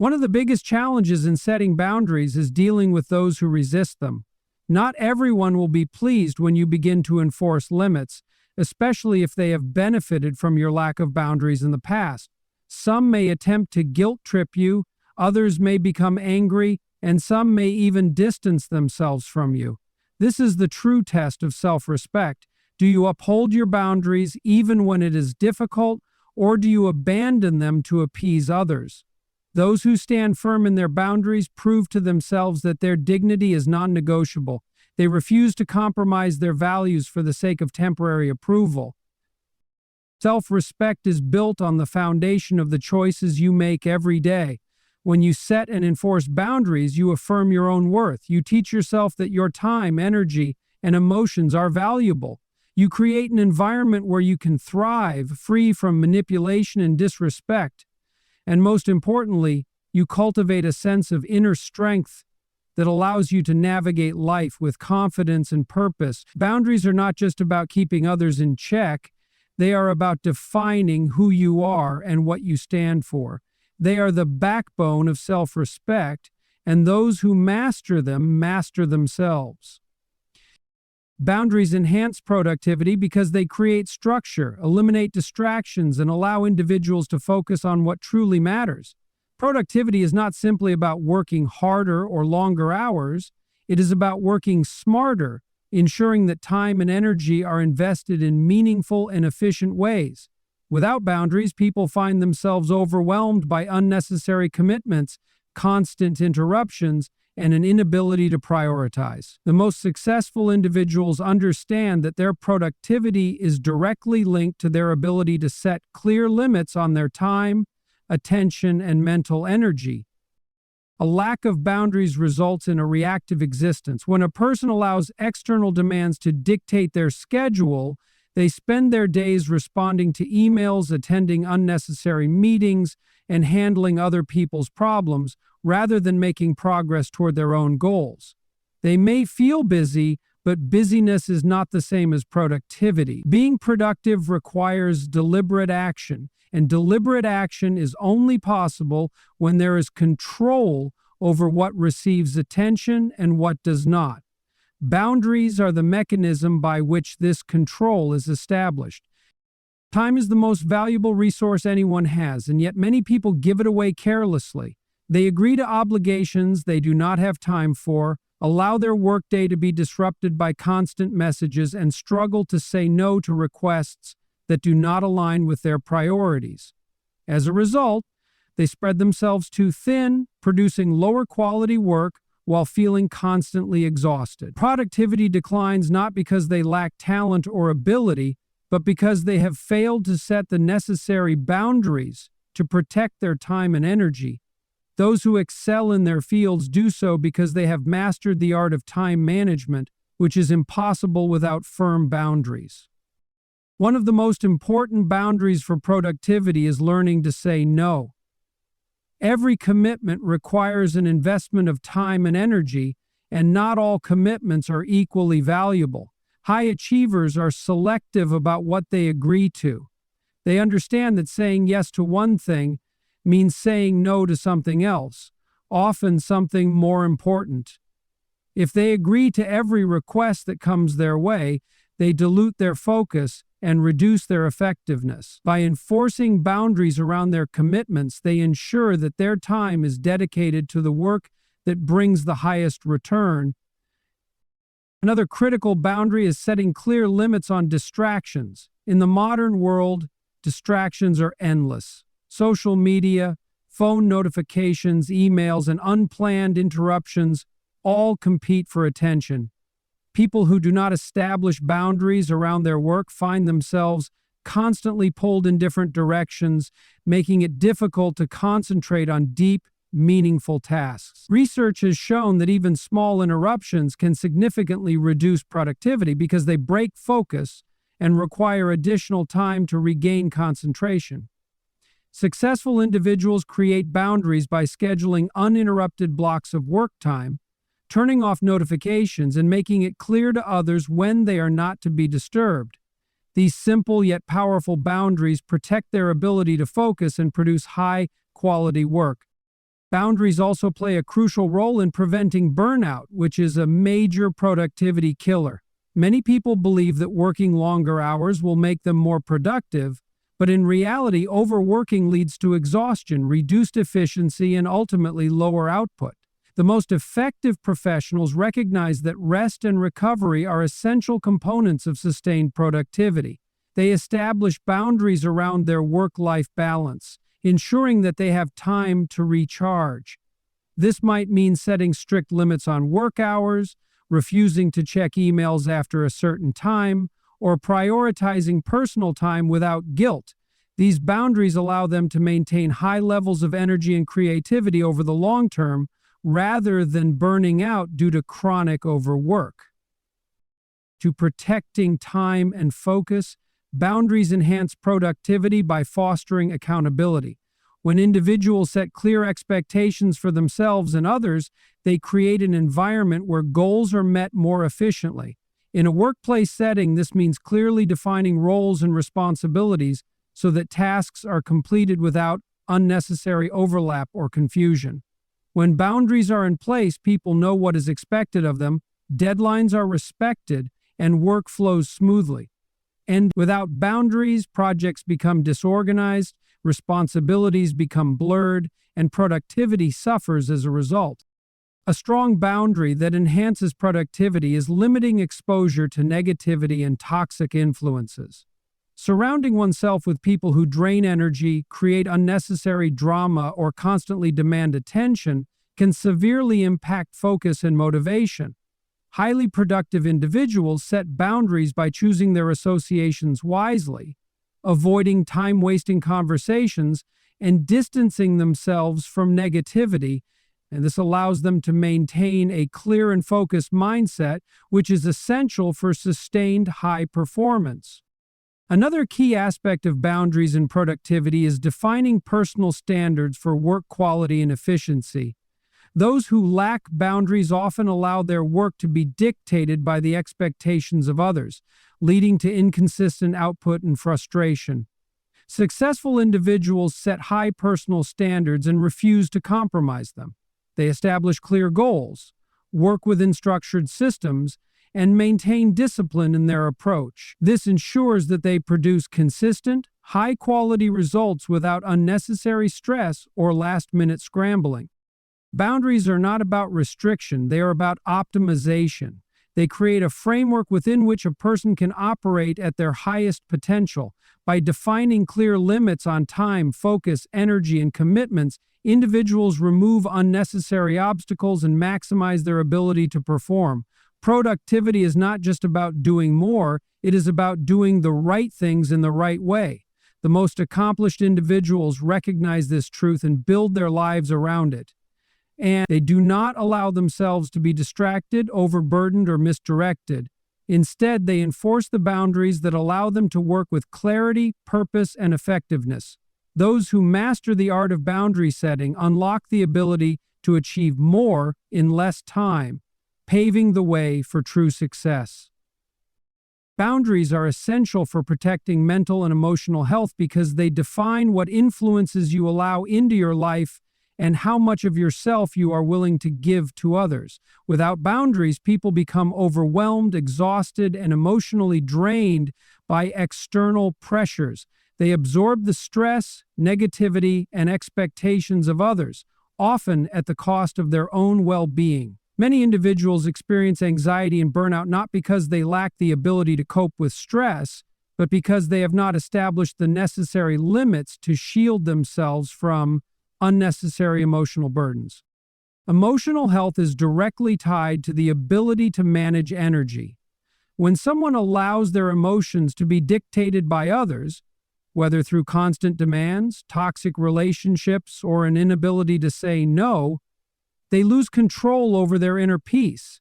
One of the biggest challenges in setting boundaries is dealing with those who resist them. Not everyone will be pleased when you begin to enforce limits, especially if they have benefited from your lack of boundaries in the past. Some may attempt to guilt trip you, others may become angry, and some may even distance themselves from you. This is the true test of self-respect. Do you uphold your boundaries even when it is difficult, or do you abandon them to appease others? Those who stand firm in their boundaries prove to themselves that their dignity is non-negotiable. They refuse to compromise their values for the sake of temporary approval. Self-respect is built on the foundation of the choices you make every day. When you set and enforce boundaries, you affirm your own worth. You teach yourself that your time, energy, and emotions are valuable. You create an environment where you can thrive, free from manipulation and disrespect. And most importantly, you cultivate a sense of inner strength that allows you to navigate life with confidence and purpose. Boundaries are not just about keeping others in check. They are about defining who you are and what you stand for. They are the backbone of self-respect, and those who master them master themselves. Boundaries enhance productivity because they create structure, eliminate distractions, and allow individuals to focus on what truly matters. Productivity is not simply about working harder or longer hours. It is about working smarter, ensuring that time and energy are invested in meaningful and efficient ways. Without boundaries, people find themselves overwhelmed by unnecessary commitments, constant interruptions, and an inability to prioritize. The most successful individuals understand that their productivity is directly linked to their ability to set clear limits on their time, attention, and mental energy. A lack of boundaries results in a reactive existence. When a person allows external demands to dictate their schedule, they spend their days responding to emails, attending unnecessary meetings, and handling other people's problems, rather than making progress toward their own goals. They may feel busy, but busyness is not the same as productivity. Being productive requires deliberate action, and deliberate action is only possible when there is control over what receives attention and what does not. Boundaries are the mechanism by which this control is established. Time is the most valuable resource anyone has, and yet many people give it away carelessly. They agree to obligations they do not have time for, allow their workday to be disrupted by constant messages, and struggle to say no to requests that do not align with their priorities. As a result, they spread themselves too thin, producing lower quality work while feeling constantly exhausted. Productivity declines not because they lack talent or ability, but because they have failed to set the necessary boundaries to protect their time and energy. Those who excel in their fields do so because they have mastered the art of time management, which is impossible without firm boundaries. One of the most important boundaries for productivity is learning to say no. Every commitment requires an investment of time and energy, and not all commitments are equally valuable. High achievers are selective about what they agree to. They understand that saying yes to one thing means saying no to something else, often something more important. If they agree to every request that comes their way, they dilute their focus and reduce their effectiveness. By enforcing boundaries around their commitments, they ensure that their time is dedicated to the work that brings the highest return. Another critical boundary is setting clear limits on distractions. In the modern world, distractions are endless. Social media, phone notifications, emails, and unplanned interruptions all compete for attention. People who do not establish boundaries around their work find themselves constantly pulled in different directions, making it difficult to concentrate on deep, meaningful tasks. Research has shown that even small interruptions can significantly reduce productivity because they break focus and require additional time to regain concentration. Successful individuals create boundaries by scheduling uninterrupted blocks of work time, turning off notifications, and making it clear to others when they are not to be disturbed. These simple yet powerful boundaries protect their ability to focus and produce high-quality work. Boundaries also play a crucial role in preventing burnout, which is a major productivity killer. Many people believe that working longer hours will make them more productive, but in reality, overworking leads to exhaustion, reduced efficiency, and ultimately lower output. The most effective professionals recognize that rest and recovery are essential components of sustained productivity. They establish boundaries around their work-life balance, ensuring that they have time to recharge. This might mean setting strict limits on work hours, refusing to check emails after a certain time, or prioritizing personal time without guilt. These boundaries allow them to maintain high levels of energy and creativity over the long term, rather than burning out due to chronic overwork. To protecting time and focus, boundaries enhance productivity by fostering accountability. When individuals set clear expectations for themselves and others, they create an environment where goals are met more efficiently. In a workplace setting, this means clearly defining roles and responsibilities so that tasks are completed without unnecessary overlap or confusion. When boundaries are in place, people know what is expected of them, deadlines are respected, and work flows smoothly. And without boundaries, projects become disorganized, responsibilities become blurred, and productivity suffers as a result. A strong boundary that enhances productivity is limiting exposure to negativity and toxic influences. Surrounding oneself with people who drain energy, create unnecessary drama, or constantly demand attention can severely impact focus and motivation. Highly productive individuals set boundaries by choosing their associations wisely, avoiding time-wasting conversations, and distancing themselves from negativity, and this allows them to maintain a clear and focused mindset, which is essential for sustained high performance. Another key aspect of boundaries and productivity is defining personal standards for work quality and efficiency. Those who lack boundaries often allow their work to be dictated by the expectations of others, leading to inconsistent output and frustration. Successful individuals set high personal standards and refuse to compromise them. They establish clear goals, work within structured systems, and maintain discipline in their approach. This ensures that they produce consistent, high-quality results without unnecessary stress or last-minute scrambling. Boundaries are not about restriction, they are about optimization. They create a framework within which a person can operate at their highest potential. By defining clear limits on time, focus, energy, and commitments, individuals remove unnecessary obstacles and maximize their ability to perform. Productivity is not just about doing more, it is about doing the right things in the right way. The most accomplished individuals recognize this truth and build their lives around it. And they do not allow themselves to be distracted, overburdened, or misdirected. Instead, they enforce the boundaries that allow them to work with clarity, purpose, and effectiveness. Those who master the art of boundary setting unlock the ability to achieve more in less time, paving the way for true success. Boundaries are essential for protecting mental and emotional health because they define what influences you allow into your life and how much of yourself you are willing to give to others. Without boundaries, people become overwhelmed, exhausted, and emotionally drained by external pressures. They absorb the stress, negativity, and expectations of others, often at the cost of their own well-being. Many individuals experience anxiety and burnout not because they lack the ability to cope with stress, but because they have not established the necessary limits to shield themselves from unnecessary emotional burdens. Emotional health is directly tied to the ability to manage energy. When someone allows their emotions to be dictated by others, whether through constant demands, toxic relationships, or an inability to say no, they lose control over their inner peace.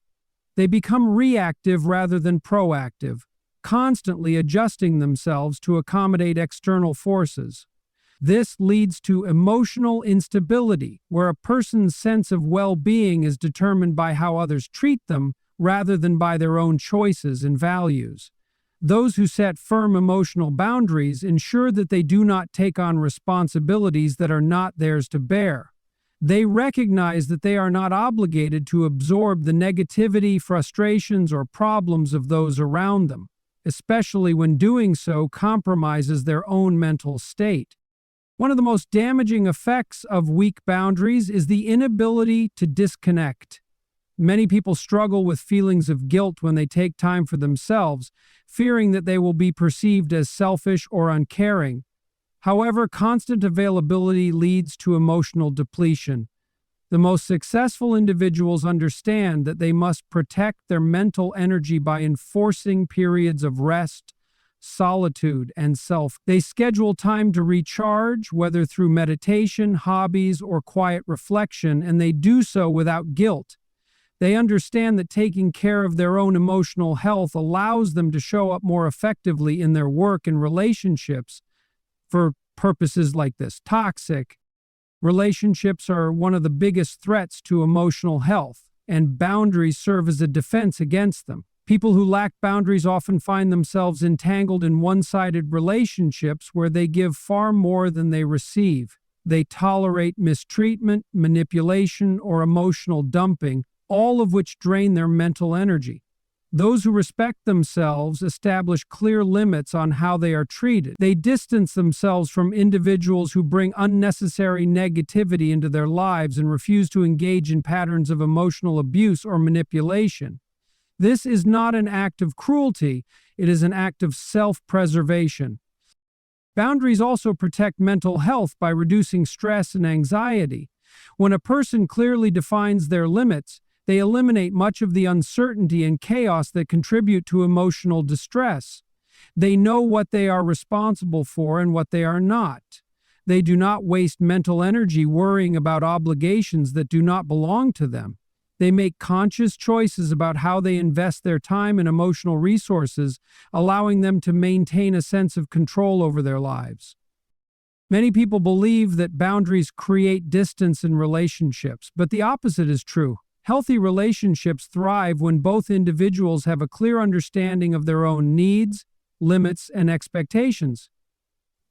They become reactive rather than proactive, constantly adjusting themselves to accommodate external forces. This leads to emotional instability, where a person's sense of well-being is determined by how others treat them rather than by their own choices and values. Those who set firm emotional boundaries ensure that they do not take on responsibilities that are not theirs to bear. They recognize that they are not obligated to absorb the negativity, frustrations, or problems of those around them, especially when doing so compromises their own mental state. One of the most damaging effects of weak boundaries is the inability to disconnect. Many people struggle with feelings of guilt when they take time for themselves, fearing that they will be perceived as selfish or uncaring. However, constant availability leads to emotional depletion. The most successful individuals understand that they must protect their mental energy by enforcing periods of rest, solitude, and self. They schedule time to recharge, whether through meditation, hobbies, or quiet reflection, and they do so without guilt. They understand that taking care of their own emotional health allows them to show up more effectively in their work and relationships for purposes like this. Toxic relationships are one of the biggest threats to emotional health, and boundaries serve as a defense against them. People who lack boundaries often find themselves entangled in one-sided relationships where they give far more than they receive. They tolerate mistreatment, manipulation, or emotional dumping, all of which drain their mental energy. Those who respect themselves establish clear limits on how they are treated. They distance themselves from individuals who bring unnecessary negativity into their lives and refuse to engage in patterns of emotional abuse or manipulation. This is not an act of cruelty, it is an act of self-preservation. Boundaries also protect mental health by reducing stress and anxiety. When a person clearly defines their limits, they eliminate much of the uncertainty and chaos that contribute to emotional distress. They know what they are responsible for and what they are not. They do not waste mental energy worrying about obligations that do not belong to them. They make conscious choices about how they invest their time and emotional resources, allowing them to maintain a sense of control over their lives. Many people believe that boundaries create distance in relationships, but the opposite is true. Healthy relationships thrive when both individuals have a clear understanding of their own needs, limits, and expectations.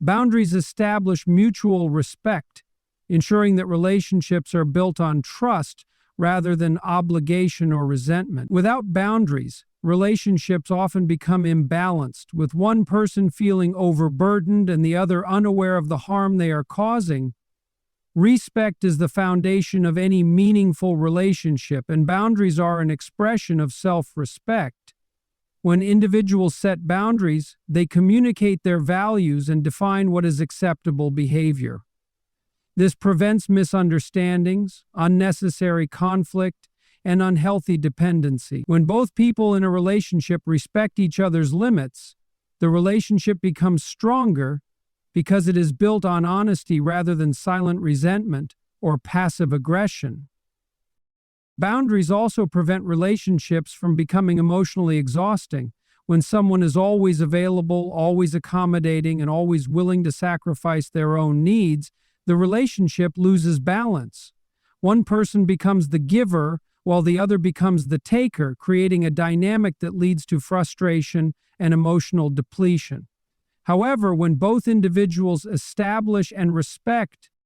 Boundaries establish mutual respect, ensuring that relationships are built on trust rather than obligation or resentment. Without boundaries, relationships often become imbalanced, with one person feeling overburdened and the other unaware of the harm they are causing. Respect is the foundation of any meaningful relationship, and boundaries are an expression of self-respect. When individuals set boundaries, they communicate their values and define what is acceptable behavior. This prevents misunderstandings, unnecessary conflict, and unhealthy dependency. When both people in a relationship respect each other's limits, the relationship becomes stronger because it is built on honesty rather than silent resentment or passive aggression. Boundaries also prevent relationships from becoming emotionally exhausting. When someone is always available, always accommodating, and always willing to sacrifice their own needs, the relationship loses balance. One person becomes the giver while the other becomes the taker, creating a dynamic that leads to frustration and emotional depletion. However, when both individuals establish and respect